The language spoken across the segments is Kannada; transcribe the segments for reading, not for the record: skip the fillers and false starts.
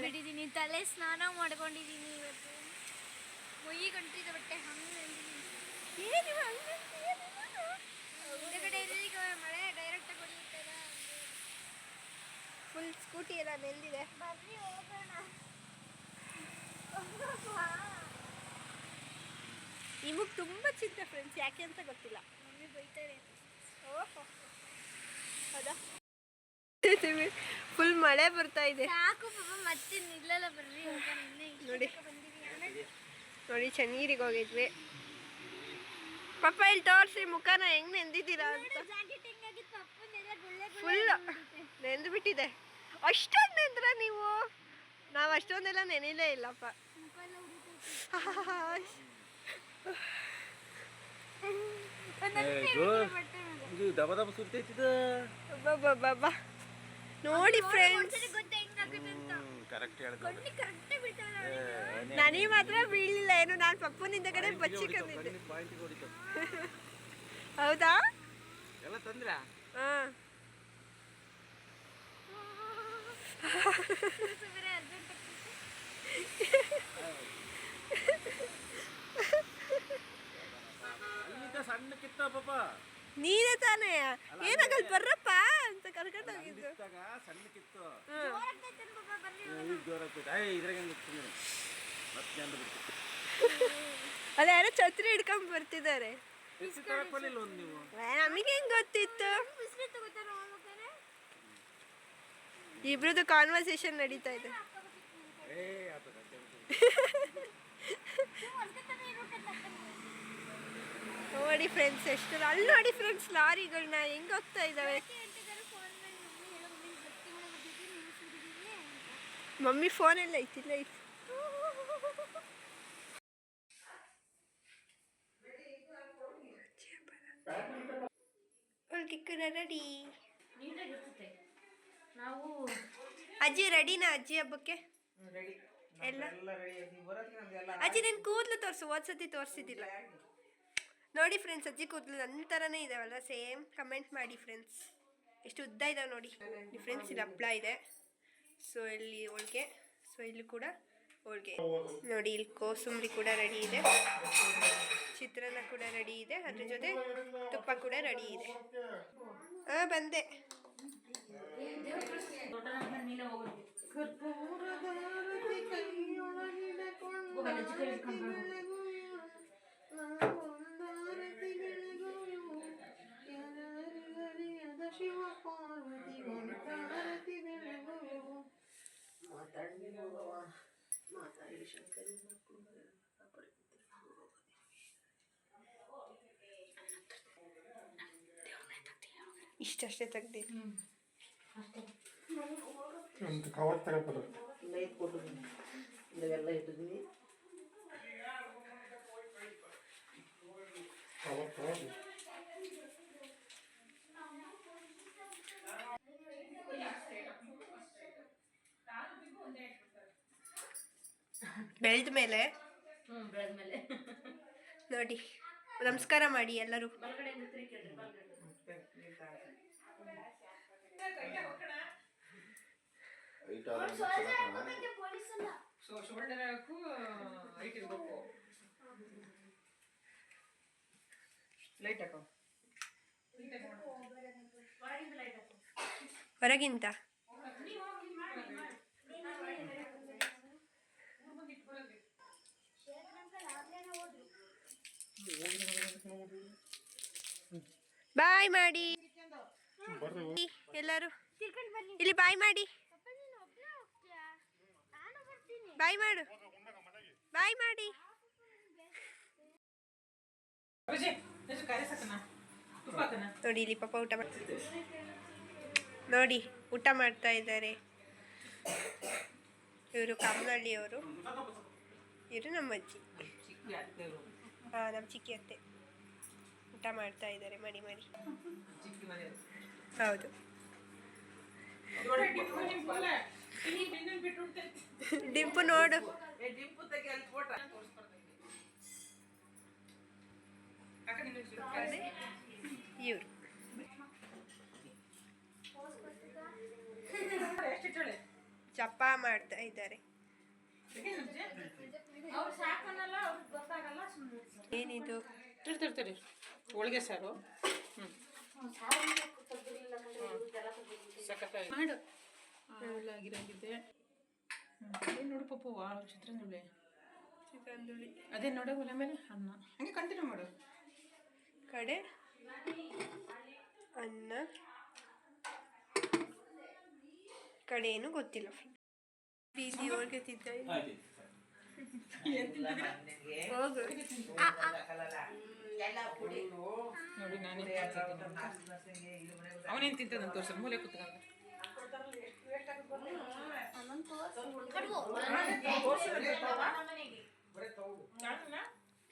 ಬಂದ್ಬಿಟ್ಟಿದ್ದೀನಿ, ತಲೆ ಸ್ನಾನ ಮಾಡ್ಕೊಂಡಿದ್ದೀನಿ ಇವತ್ತು. ಮೊಯ್ಯಿ ಗಂಟಿದ ಬಟ್ಟೆ ಹಂಗೆ ಹಿಂದೆಗಡೆ ಎಲ್ಲಿಗೆ ಮಳೆ ಡೈರೆಕ್ಟಾಗಿ ಹೊಡಿಯುತ್ತಲ್ಲ. ಫುಲ್ ಸ್ಕೂಟಿ ಎಲ್ಲ ನೆಂದಿದೆ. ಬರ್ರಿ ಹೋಗೋಣ. ನಿಮಗೆ ತುಂಬ ಚಿಂತೆ ಫ್ರೆಂಡ್ಸ್, ಯಾಕೆ ಅಂತ ಗೊತ್ತಿಲ್ಲ. ಮಮ್ಮಿ ಬೈತಾರೆ. ಓಹೋ ಹೌದಾ? ಫುಲ್ ಮಳೆ ಬರ್ತಾ ಇದೆ. ಸಾಕು ಪಾಪ, ಮತ್ತೆ ನಿಲ್ಲಲ್ಲ. ಬರ್ರಿ ಹೋಗೋಣ. ನೋಡಿ ನೋಡಿ ಚೆನ್ನೀರಿಗೆ ಹೋಗಿದ್ವಿ. ಪಾಪ ಇಲ್ಲಿ ತೋರಿಸಿ ಮುಖನ ಹೆಂಗ್ ನೆಂದಿದ್ದೀರಾ ಅಂತ. ಫುಲ್ ನೆಂದು ಬಿಟ್ಟಿದೆ. ಅಷ್ಟೊಂದು ನೆಂದ್ರ ನೀವು? ನಾವು ಅಷ್ಟೊಂದೆಲ್ಲ ನೆನಿಲೇ ಇಲ್ಲಪ್ಪ. ನೋಡಿ ಫ್ರೆಂಡ್ಸ್, ನನಗೆ ಮಾತ್ರ ಬೀಳಲಿಲ್ಲ ಏನು. ನಾನು ಪಪ್ಪನಿಂದ ಕಡೆ ಬಚ್ಚಿಕೊಂಡಿದ್ದೆ. ಹೌದಾ? ಹಾಂ. ನೀನೇ ತಾನೇ ಏನಾಗಲ್ ಬರ್ರಪ್ಪ ಅಂತ ಕರ್ಕೊಂಡು ಹೋಗಿದ್ದು. ಅದೇ ಯಾರೋ ಛತ್ರಿ ಹಿಡ್ಕೊಂಡ್ ಬರ್ತಿದ್ದಾರೆ. ನಮಗೆ ಹೆಂಗ್ ಗೊತ್ತಿತ್ತು? ಇಬ್ರದ್ದು ಕಾನ್ವರ್ಸೇಷನ್ ನಡೀತಾ ಇದೆ. ನೋಡಿ ಫ್ರೆಂಡ್ಸ್, ಎಷ್ಟು ಅಲ್ಲಿ ನೋಡಿ ಫ್ರೆಂಡ್ಸ್, ಲಾರಿಗಳನ್ನ ಹೆಂಗ್ ಹೋಗ್ತಾ ಇದ್ದಾವೆ. ಮಮ್ಮಿ ಫೋನೆಲ್ಲ ಐತಿಲ್ಲ ಇತ್ತು. ರೆಡಿ. ಅಜ್ಜಿ ರೆಡಿನಾ? ಅಜ್ಜಿ ಹಬ್ಬಕ್ಕೆ ಎಲ್ಲ ಅಜ್ಜಿ ನಿನ್ ಕೂದಲು ತೋರಿಸು. ಹೋದ್ಸತಿ ತೋರಿಸಿದ್ದಿಲ್ಲ ನೋಡಿ ಫ್ರೆಂಡ್ಸ್. ಅಜ್ಜಿ ಕೂದಲು ನನ್ನ ಥರನೇ ಇದಾವಲ್ಲ, ಸೇಮ್. ಕಮೆಂಟ್ ಮಾಡಿ ಫ್ರೆಂಡ್ಸ್, ಎಷ್ಟು ಉದ್ದ ಇದಾವೆ ನೋಡಿ. ಫ್ರೆಂಡ್ಸ್ ಇಲ್ಲಿ ಹಪ್ಪಳ ಇದೆ. ಸೊ ಇಲ್ಲಿ ಹೋಳಿಗೆ. ಸೊ ಇಲ್ಲಿ ಕೂಡ ಹೋಳಿಗೆ ನೋಡಿ. ಇಲ್ಲಿ ಕೋಸಂಬರಿ ಕೂಡ ರೆಡಿ ಇದೆ. ಚಿತ್ರಾನ್ನ ಕೂಡ ರೆಡಿ ಇದೆ. ಅದ್ರ ಜೊತೆ ತುಪ್ಪ ಕೂಡ ರೆಡಿ ಇದೆ. ಹಾಂ ಬಂದೆ. ಇಷ್ಟಷ್ಟೇ ತೆಗ್ದಿನಿ. ಒಂದು ಕವರ್ ತಗೋಬೋದು. ಇದೆಲ್ಲ ಇಟ್ಟಿದ್ದೀನಿ. ಕವರ್ ತಗೋದು. ಬೆಳೆದ ಮೇಲೆ ನೋಡಿ, ನಮಸ್ಕಾರ ಮಾಡಿ ಎಲ್ಲರೂ. ಹೊರಗಿಂತ ಬಾಯ್ ಮಾಡಿ ಎಲ್ಲರೂ. ಇಲ್ಲಿ ಬಾಯ್ ಮಾಡಿ. ಬಾಯ್ ಮಾಡು. ಬಾಯ್ ಮಾಡಿ. ನೋಡಿ ಇಲ್ಲಿ ಪಾಪ ಊಟ ಮಾಡ್ತಿದ್ದಾರೆ. ನೋಡಿ ಊಟ ಮಾಡ್ತಾ ಇದ್ದಾರೆ. ಇವರು ಕಾಮನಹಳ್ಳಿಯವರು. ಇವರು ನಮ್ಮ ಅಜ್ಜಿ. ಹಾಂ, ನಮ್ಮ ಚಿಕ್ಕಿ ಅತ್ತೆ ಊಟ ಮಾಡ್ತಾ ಇದ್ದಾರೆ. ಮಾಡಿ ಮಾಡಿ. ಹೌದು. ಡಿಂಪು ನೋಡು. ಇವರು ಜಪ ಮಾಡ್ತಾ ಇದ್ದಾರೆ. ಏನಿದು? ತರ್ತಾರೆ ಹೋಳಿಗೆ ಸಾರು. ಸಖತ್ತಾಗಿ ಮಾಡು ಆಗಿರಂಗಿದೆ. ನೋಡು ಪಪ್ಪು ಚಿತ್ರಂದುಳಿ ಅದೇ ನೋಡು ಒಲೆ ಮೇಲೆ ಅನ್ನ ಹಂಗೆ ಕಂಟಿನ್ಯೂ ಮಾಡು. ಕಡೆ ಅನ್ನ ಕಡೆ ಏನು ಗೊತ್ತಿಲ್ಲ. ಬೀದಿ ಹೋಳಿಗೆ ತಿಂತ ಹೋಗು. ನೋಡಿ ನಾನೇ ಅವನೇನು ತಿಂತದಂತ ತೋರ್ಸಲ್ ಮೂಲೆ ಕೂತ್ಕೊಂಡ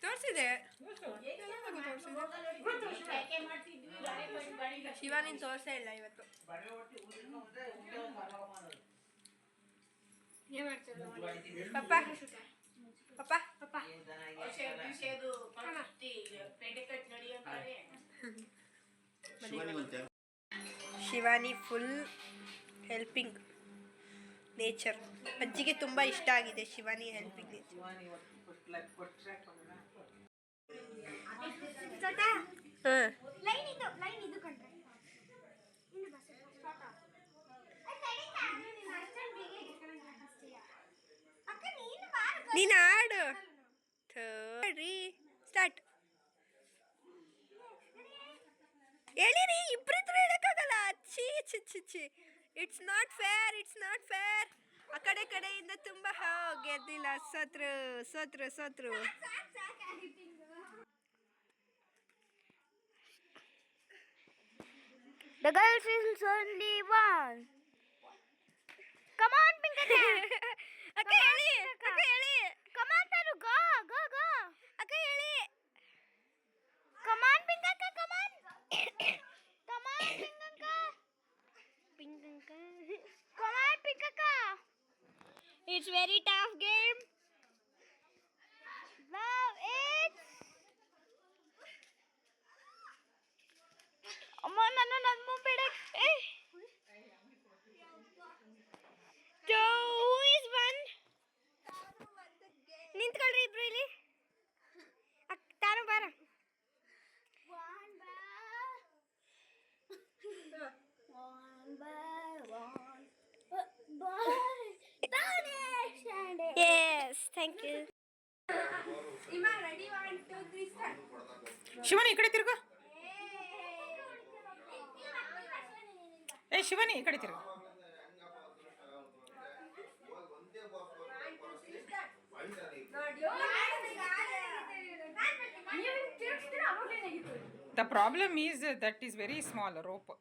ತೋರಿಸಿದೆ. ಶಿವಾನಿನ್ ತೋರಿಸೇ ಇಲ್ಲ ಇವತ್ತು. ಪಪ್ಪ ಪಪ್ಪ ಪಪ್ಪ ಶಿವಾನಿ ಫುಲ್ ಹೆಲ್ಪಿಂಗ್ ನೇಚರ್. ಅಜ್ಜಿಗೆ ತುಂಬ ಇಷ್ಟ ಆಗಿದೆ ಶಿವಾನಿ ಹೆಲ್ಪಿಂಗ್ ನೇಚರ್. ನೀನು ಆಡು. ಸ್ಟಾರ್ಟ್. ಹೇಳಿರಿ, ಇಬ್ಬರಿದ್ರು ಹೇಳಕ್ಕಾಗಲ್ಲ. ಛೀ ಛಿ ಛಿ ಛಿ, it's not fair, it's not fair. ಆ ಕಡೆಯಿಂದ ತುಂಬ ಗೆದ್ದಿಲ್ಲ. ಸೋತ್ರು. The girls is only one. Come on, Pinkata. ಅಕ್ಕ ಹೇಳಿ. Come on, Taru. Go. ಅಕ್ಕ ಹೇಳಿ. Come on, Pinkata. Come on, Pinkata. Come on, Pinkata. It's very tough game. Love it. ಅಮ್ಮ ನಾನು ಬೇಡ. Who is one? ನಿಂತ್ಕೊಳ್ರಿ ಇಬ್ರು ಇಲ್ಲಿ. ತಾನು ಬಾರ. Yes, thank you. Ready, 1, 2, 3, start. Shivani ಈ ಕಡೆ ತಿರ್ಗು. ಶಿವಾನಿ ಈ ಕಡೆ ತಿರ್ಗು. The problem is that is very small rope.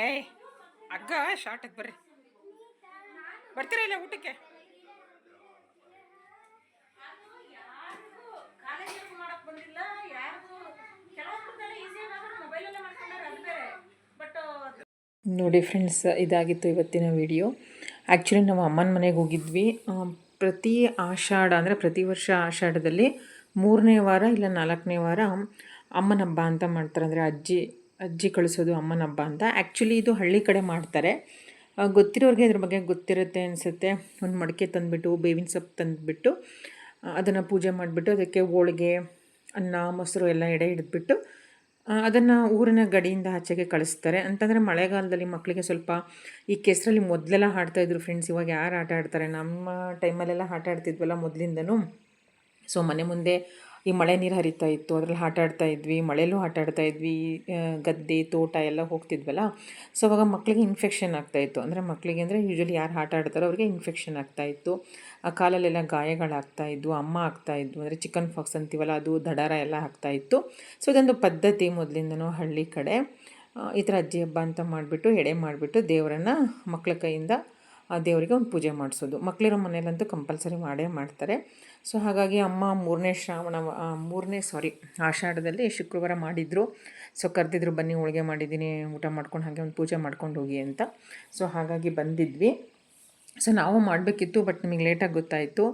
ಏಯ್ ಅಗ್ಗ ಶಾರ್ಟ್ ಆಗಿ ಬರ್ರಿ. ಬರ್ತೀರಾ ಇಲ್ಲ ಊಟಕ್ಕೆ? ನೋಡಿ ಫ್ರೆಂಡ್ಸ್, ಇದಾಗಿತ್ತು ಇವತ್ತಿನ ವಿಡಿಯೋ. ಆ್ಯಕ್ಚುಲಿ ನಾವು ಅಮ್ಮನ ಮನೆಗೆ ಹೋಗಿದ್ವಿ. ಪ್ರತಿ ಆಷಾಢ ಅಂದರೆ ಪ್ರತಿ ವರ್ಷ ಆಷಾಢದಲ್ಲಿ 3ನೇ ವಾರ ಇಲ್ಲ 4ನೇ ವಾರ ಅಮ್ಮನ ಹಬ್ಬ ಅಂತ ಮಾಡ್ತಾರೆ. ಅಂದರೆ ಅಜ್ಜಿ ಕಳಿಸೋದು ಅಮ್ಮನ ಹಬ್ಬ ಅಂತ. ಆ್ಯಕ್ಚುಲಿ ಇದು ಹಳ್ಳಿ ಕಡೆ ಮಾಡ್ತಾರೆ. ಗೊತ್ತಿರೋರಿಗೆ ಇದ್ರ ಬಗ್ಗೆ ಗೊತ್ತಿರುತ್ತೆ ಅನಿಸುತ್ತೆ. ಒಂದು ಮಡಿಕೆ ತಂದುಬಿಟ್ಟು ಬೇವಿನ ಸೊಪ್ಪು ತಂದುಬಿಟ್ಟು ಅದನ್ನು ಪೂಜೆ ಮಾಡಿಬಿಟ್ಟು ಅದಕ್ಕೆ ಹೋಳಿಗೆ, ಅನ್ನ, ಮೊಸರು ಎಲ್ಲ ಎಡೆ ಹಿಡಿದ್ಬಿಟ್ಟು ಅದನ್ನು ಊರಿನ ಗಡಿಯಿಂದ ಆಚೆಗೆ ಕಳಿಸ್ತಾರೆ. ಅಂತಂದರೆ ಮಳೆಗಾಲದಲ್ಲಿ ಮಕ್ಕಳಿಗೆ ಸ್ವಲ್ಪ ಈ ಕೆಸರಲ್ಲಿ ಮೊದಲೆಲ್ಲ ಆಡ್ತಾಯಿದ್ರು ಫ್ರೆಂಡ್ಸ್. ಇವಾಗ ಯಾರು ಆಟ ಆಡ್ತಾರೆ? ನಮ್ಮ ಟೈಮಲ್ಲೆಲ್ಲ ಆಟ ಆಡ್ತಿದ್ವಲ್ಲ ಮೊದಲಿಂದನೂ. ಸೊ ಮನೆ ಮುಂದೆ ಈ ಮಳೆ ನೀರು ಹರಿತಾ ಇತ್ತು, ಅದರಲ್ಲಿ ಆಟ ಆಡ್ತಾಯಿದ್ವಿ. ಮಳೆಯಲ್ಲೂ ಆಟ ಆಡ್ತಾಯಿದ್ವಿ. ಗದ್ದೆ, ತೋಟ ಎಲ್ಲ ಹೋಗ್ತಿದ್ವಲ್ಲ. ಸೊ ಅವಾಗ ಮಕ್ಕಳಿಗೆ ಇನ್ಫೆಕ್ಷನ್ ಆಗ್ತಾಯಿತ್ತು. ಅಂದರೆ ಮಕ್ಕಳಿಗೆ ಅಂದರೆ ಯೂಶ್ವಲಿ ಯಾರು ಆಟ ಆಡ್ತಾರೋ ಅವ್ರಿಗೆ ಇನ್ಫೆಕ್ಷನ್ ಆಗ್ತಾಯಿತ್ತು. ಆ ಕಾಲಲ್ಲೆಲ್ಲ ಗಾಯಗಳಾಗ್ತಾಯಿದ್ವು, ಅಮ್ಮ ಆಗ್ತಾಯಿದ್ವು. ಅಂದರೆ ಚಿಕನ್ ಫಾಕ್ಸ್ ಅಂತೀವಲ್ಲ, ಅದು ದಡಾರ ಎಲ್ಲ ಆಗ್ತಾಯಿತ್ತು. ಸೊ ಇದೊಂದು ಪದ್ಧತಿ ಮೊದಲಿಂದನೂ ಹಳ್ಳಿ ಕಡೆ. ಈ ಥರ ಅಜ್ಜಿ ಹಬ್ಬ ಅಂತ ಮಾಡಿಬಿಟ್ಟು ಎಡೆ ಮಾಡಿಬಿಟ್ಟು ದೇವರನ್ನು ಮಕ್ಕಳ ಕೈಯಿಂದ ಆ ದೇವರಿಗೆ ಒಂದು ಪೂಜೆ ಮಾಡಿಸೋದು. ಮಕ್ಕಳಿರೋ ಮನೇಲಂತೂ ಕಂಪಲ್ಸರಿ ಮಾಡೇ ಮಾಡ್ತಾರೆ. ಸೊ ಹಾಗಾಗಿ ಅಮ್ಮ ಆಷಾಢದಲ್ಲಿ ಶುಕ್ರವಾರ ಮಾಡಿದರು. ಸೊ ಕರೆದಿದ್ರು, ಬನ್ನಿ ಹೋಳಿಗೆ ಮಾಡಿದ್ದೀನಿ, ಊಟ ಮಾಡ್ಕೊಂಡು ಹಾಗೆ ಒಂದು ಪೂಜೆ ಮಾಡ್ಕೊಂಡು ಹೋಗಿ ಅಂತ. ಸೊ ಹಾಗಾಗಿ ಬಂದಿದ್ವಿ. ಸೊ ನಾವು ಮಾಡಬೇಕಿತ್ತು, ಬಟ್ ನಿಮಗೆ ಲೇಟಾಗಿ ಗೊತ್ತಾಯಿತು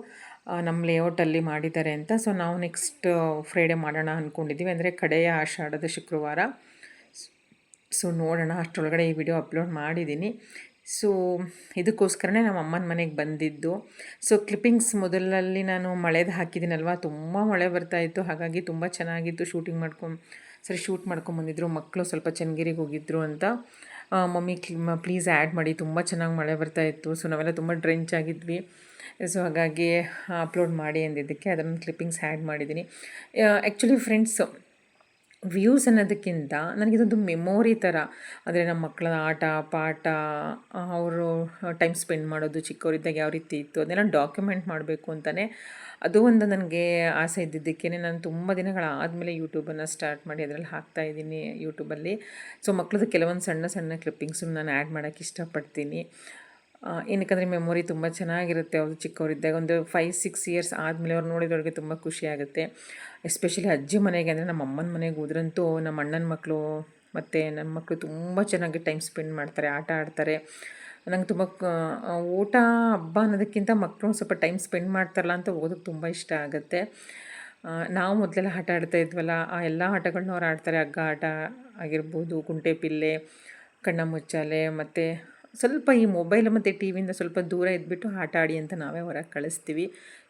ನಮ್ಮ ಲೇಔಟಲ್ಲಿ ಮಾಡಿದ್ದಾರೆ ಅಂತ. ಸೊ ನಾವು ನೆಕ್ಸ್ಟ್ ಫ್ರೈಡೇ ಮಾಡೋಣ ಅಂದ್ಕೊಂಡಿದ್ದೀವಿ, ಅಂದರೆ ಕಡೆಯ ಆಷಾಢದ ಶುಕ್ರವಾರ. ಸೊ ನೋಡೋಣ, ಅಷ್ಟರೊಳಗಡೆ ಈ ವಿಡಿಯೋ ಅಪ್ಲೋಡ್ ಮಾಡಿದ್ದೀನಿ. ಸೊ ಇದಕ್ಕೋಸ್ಕರನೇ ನಮ್ಮ ಅಮ್ಮನ ಮನೆಗೆ ಬಂದಿದ್ದು. ಸೊ ಕ್ಲಿಪ್ಪಿಂಗ್ಸ್ ಮೊದಲಲ್ಲಿ ನಾನು ಮಳೆದು ಹಾಕಿದ್ದೀನಲ್ವ, ತುಂಬ ಮಳೆ ಬರ್ತಾಯಿತ್ತು, ಹಾಗಾಗಿ ತುಂಬ ಚೆನ್ನಾಗಿತ್ತು. ಶೂಟ್ ಮಾಡ್ಕೊಂಬಂದಿದ್ರು ಮಕ್ಕಳು. ಸ್ವಲ್ಪ ಚನ್ನಗಿರಿಗೆ ಹೋಗಿದ್ರು ಅಂತ ಮಮ್ಮಿ ಪ್ಲೀಸ್ ಆ್ಯಡ್ ಮಾಡಿ, ತುಂಬ ಚೆನ್ನಾಗಿ ಮಳೆ ಬರ್ತಾಯಿತ್ತು. ಸೊ ನಾವೆಲ್ಲ ತುಂಬ ಡ್ರೆಂಚ್ ಆಗಿದ್ವಿ. ಸೊ ಹಾಗಾಗಿ ಅಪ್ಲೋಡ್ ಮಾಡಿ ಅಂದಿದ್ದಕ್ಕೆ ಅದನ್ನು ಕ್ಲಿಪ್ಪಿಂಗ್ಸ್ ಆ್ಯಡ್ ಮಾಡಿದ್ದೀನಿ. ಆ್ಯಕ್ಚುಲಿ ಫ್ರೆಂಡ್ಸ್, ವ್ಯೂಸ್ ಅನ್ನೋದಕ್ಕಿಂತ ನನಗಿದೊಂದು ಮೆಮೊರಿ ಥರ, ಅಂದರೆ ನಮ್ಮ ಮಕ್ಕಳ ಆಟ ಪಾಠ, ಅವರು ಟೈಮ್ ಸ್ಪೆಂಡ್ ಮಾಡೋದು ಚಿಕ್ಕವರಿದ್ದಾಗ ಯಾವ ರೀತಿ ಇತ್ತು ಅದನ್ನೆಲ್ಲ ಡಾಕ್ಯುಮೆಂಟ್ ಮಾಡಬೇಕು ಅಂತಲೇ ಅದು ಒಂದು ನನಗೆ ಆಸೆ ಇದ್ದಿದ್ದಕ್ಕೇ ನಾನು ತುಂಬ ದಿನಗಳಾದಮೇಲೆ ಯೂಟ್ಯೂಬನ್ನು ಸ್ಟಾರ್ಟ್ ಮಾಡಿ ಅದರಲ್ಲಿ ಹಾಕ್ತಾಯಿದ್ದೀನಿ ಯೂಟ್ಯೂಬಲ್ಲಿ. ಸೊ ಮಕ್ಕಳದ್ದು ಕೆಲವೊಂದು ಸಣ್ಣ ಸಣ್ಣ ಕ್ಲಿಪ್ಪಿಂಗ್ಸು ನಾನು ಆ್ಯಡ್ ಮಾಡೋಕ್ಕೆ ಇಷ್ಟಪಡ್ತೀನಿ. ಏನಕ್ಕಂದರೆ ಮೆಮೊರಿ ತುಂಬ ಚೆನ್ನಾಗಿರುತ್ತೆ. ಅವರು ಚಿಕ್ಕವರಿದ್ದಾಗ ಒಂದು 5-6 ಇಯರ್ಸ್ ಆದಮೇಲೆ ಅವ್ರು ನೋಡಿದವ್ರಿಗೆ ತುಂಬ ಖುಷಿಯಾಗುತ್ತೆ. ಎಸ್ಪೆಷಲಿ ಅಜ್ಜಿ ಮನೆಗೆ, ಅಂದರೆ ನಮ್ಮ ಅಮ್ಮನ ಮನೆಗೆ ಹೋದ್ರಂತೂ ನಮ್ಮ ಅಣ್ಣನ ಮಕ್ಕಳು ಮತ್ತು ನನ್ನ ಮಕ್ಕಳು ತುಂಬ ಚೆನ್ನಾಗಿ ಟೈಮ್ ಸ್ಪೆಂಡ್ ಮಾಡ್ತಾರೆ, ಆಟ ಆಡ್ತಾರೆ. ನಂಗೆ ತುಂಬ ಊಟ ಹಬ್ಬ ಅನ್ನೋದಕ್ಕಿಂತ ಮಕ್ಕಳು ಸ್ವಲ್ಪ ಟೈಮ್ ಸ್ಪೆಂಡ್ ಮಾಡ್ತಾರಲ್ಲ ಅಂತ ಹೋಗೋದಕ್ಕೆ ತುಂಬ ಇಷ್ಟ ಆಗುತ್ತೆ. ನಾವು ಮೊದಲೆಲ್ಲ ಆಟ ಆಡ್ತಾ ಇದ್ವಲ್ಲ, ಆ ಎಲ್ಲ ಆಟಗಳನ್ನ ಅವ್ರು ಆಡ್ತಾರೆ. ಹಗ್ಗ ಆಟ ಆಗಿರ್ಬೋದು, ಕುಂಟೆ ಪಿಲ್ಲೆ, ಕಣ್ಣ ಮುಚ್ಚಾಲೆ, ಮತ್ತು ಸ್ವಲ್ಪ ಈ ಮೊಬೈಲ್ ಮತ್ತು ಟಿ ವಿಯಿಂದ ಸ್ವಲ್ಪ ದೂರ ಇದ್ಬಿಟ್ಟು ಆಟ ಆಡಿ ಅಂತ ನಾವೇ ಹೊರಗೆ ಕಳಿಸ್ತೀವಿ.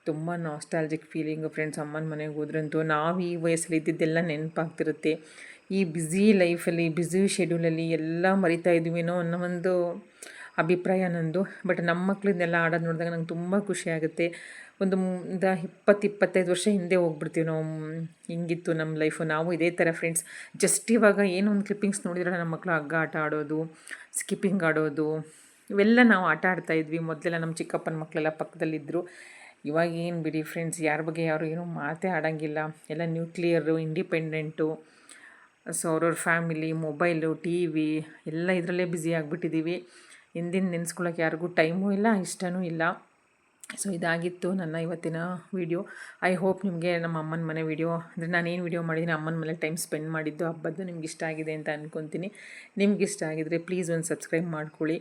ತುಂಬ ನಾಸ್ಟಾಲ್ಜಿಕ್ ಫೀಲಿಂಗು ಫ್ರೆಂಡ್ಸ್. ಅಮ್ಮನ ಮನೆಗೆ ಹೋದ್ರಂತೂ ನಾವು ಈ ವಯಸ್ಸಲ್ಲಿ ಇದ್ದಿದ್ದೆಲ್ಲ ನೆನಪಾಗ್ತಿರುತ್ತೆ. ಈ ಬ್ಯುಸಿ ಲೈಫಲ್ಲಿ, ಬ್ಯುಸಿ ಶೆಡ್ಯೂಲಲ್ಲಿ ಎಲ್ಲ ಮರಿತಾ ಇದ್ವಿನೋ ಅನ್ನೋ ಒಂದು ಅಭಿಪ್ರಾಯ ನಂದು. ಬಟ್ ನಮ್ಮ ಮಕ್ಕಳನ್ನೆಲ್ಲ ಆಡೋದು ನೋಡಿದಾಗ ನಂಗೆ ತುಂಬ ಖುಷಿಯಾಗುತ್ತೆ. ಒಂದು 20-25 ವರ್ಷ ಹಿಂದೆ ಹೋಗ್ಬಿಡ್ತೀವಿ ನಾವು. ಹಿಂಗಿತ್ತು ನಮ್ಮ ಲೈಫು. ನಾವು ಇದೇ ಥರ ಫ್ರೆಂಡ್ಸ್. ಜಸ್ಟ್ ಇವಾಗ ಏನೋ ಒಂದು ಕ್ಲಿಪ್ಪಿಂಗ್ಸ್ ನೋಡಿದ್ರೆ ನಮ್ಮ ಮಕ್ಕಳು ಹಗ್ಗ ಆಟ ಆಡೋದು, ಸ್ಕಿಪ್ಪಿಂಗ್ ಆಡೋದು, ಇವೆಲ್ಲ ನಾವು ಆಟ ಆಡ್ತಾಯಿದ್ವಿ. ಮೊದಲೆಲ್ಲ ನಮ್ಮ ಚಿಕ್ಕಪ್ಪನ ಮಕ್ಕಳೆಲ್ಲ ಪಕ್ಕದಲ್ಲಿದ್ದರು. ಇವಾಗ ಏನು ಬಿಡಿ ಫ್ರೆಂಡ್ಸ್, ಯಾರ ಬಗ್ಗೆ ಯಾರು ಏನೂ ಮಾತೇ ಆಡೋಂಗಿಲ್ಲ. ಎಲ್ಲ ನ್ಯೂಕ್ಲಿಯರು, ಇಂಡಿಪೆಂಡೆಂಟು. ಸೊ ಅವ್ರವ್ರ ಫ್ಯಾಮಿಲಿ, ಮೊಬೈಲು, ಟಿ ವಿ ಎಲ್ಲ ಇದರಲ್ಲೇ ಬ್ಯುಸಿ ಆಗಿಬಿಟ್ಟಿದ್ದೀವಿ. ಹಿಂದಿನ ನೆನೆಸ್ಕೊಳ್ಳೋಕೆ ಯಾರಿಗೂ ಟೈಮೂ ಇಲ್ಲ, ಇಷ್ಟವೂ ಇಲ್ಲ. ಸೊ ಇದಾಗಿತ್ತು ನನ್ನ ಇವತ್ತಿನ ವೀಡಿಯೋ. ಐ ಹೋಪ್ ನಿಮಗೆ ನಮ್ಮ ಅಮ್ಮನ ಮನೆ ವೀಡಿಯೋ, ಅಂದರೆ ನಾನೇನು ವೀಡಿಯೋ ಮಾಡಿದ್ದೀನಿ ಅಮ್ಮನ ಮನೆ ಟೈಮ್ ಸ್ಪೆಂಡ್ ಮಾಡಿದ್ದು ಹಬ್ಬದ್ದು, ನಿಮ್ಗೆ ಇಷ್ಟ ಆಗಿದೆ ಅಂತ ಅಂದ್ಕೊತೀನಿ. ನಿಮ್ಗೆ ಇಷ್ಟ ಆಗಿದರೆ ಪ್ಲೀಸ್ ಒಂದು ಸಬ್ಸ್ಕ್ರೈಬ್ ಮಾಡ್ಕೊಳ್ಳಿ.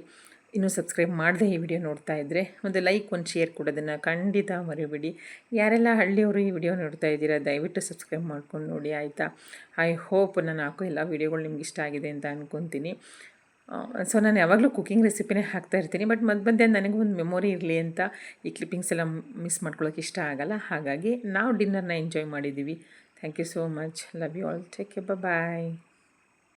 ಇನ್ನೂ ಸಬ್ಸ್ಕ್ರೈಬ್ ಮಾಡದೆ ಈ ವಿಡಿಯೋ ನೋಡ್ತಾ ಇದ್ದರೆ ಒಂದು ಲೈಕ್, ಒಂದು ಶೇರ್ ಕೊಡೋದನ್ನು ಖಂಡಿತ ಮರಿಬೇಡಿ. ಯಾರೆಲ್ಲ ಹಳ್ಳಿಯವರು ಈ ವಿಡಿಯೋ ನೋಡ್ತಾ ಇದ್ದೀರಾ, ದಯವಿಟ್ಟು ಸಬ್ಸ್ಕ್ರೈಬ್ ಮಾಡ್ಕೊಂಡು ನೋಡಿ, ಆಯಿತಾ? ಐ ಹೋಪ್ ನಾನು ಹಾಕೋ ಎಲ್ಲ ವೀಡಿಯೋಗಳು ನಿಮ್ಗೆ ಇಷ್ಟ ಆಗಿದೆ ಅಂತ ಅಂದ್ಕೊತೀನಿ. ಸೊ ನಾನು ಯಾವಾಗಲೂ ಕುಕ್ಕಿಂಗ್ ರೆಸಿಪಿನೇ ಹಾಕ್ತಾಯಿರ್ತೀನಿ. ಬಟ್ ಮಧ್ಯೆ ನನಗೂ ಒಂದು ಮೆಮೊರಿ ಇರಲಿ ಅಂತ ಈ ಕ್ಲಿಪ್ಪಿಂಗ್ಸ್ ಎಲ್ಲ ಮಿಸ್ ಮಾಡ್ಕೊಳ್ಳೋಕೆ ಇಷ್ಟ ಆಗಲ್ಲ. ಹಾಗಾಗಿ ನಾವು ಡಿನ್ನರ್ನ ಎಂಜಾಯ್ ಮಾಡಿದ್ದೀವಿ. Thank you so much. Love you all. Take care. Bye.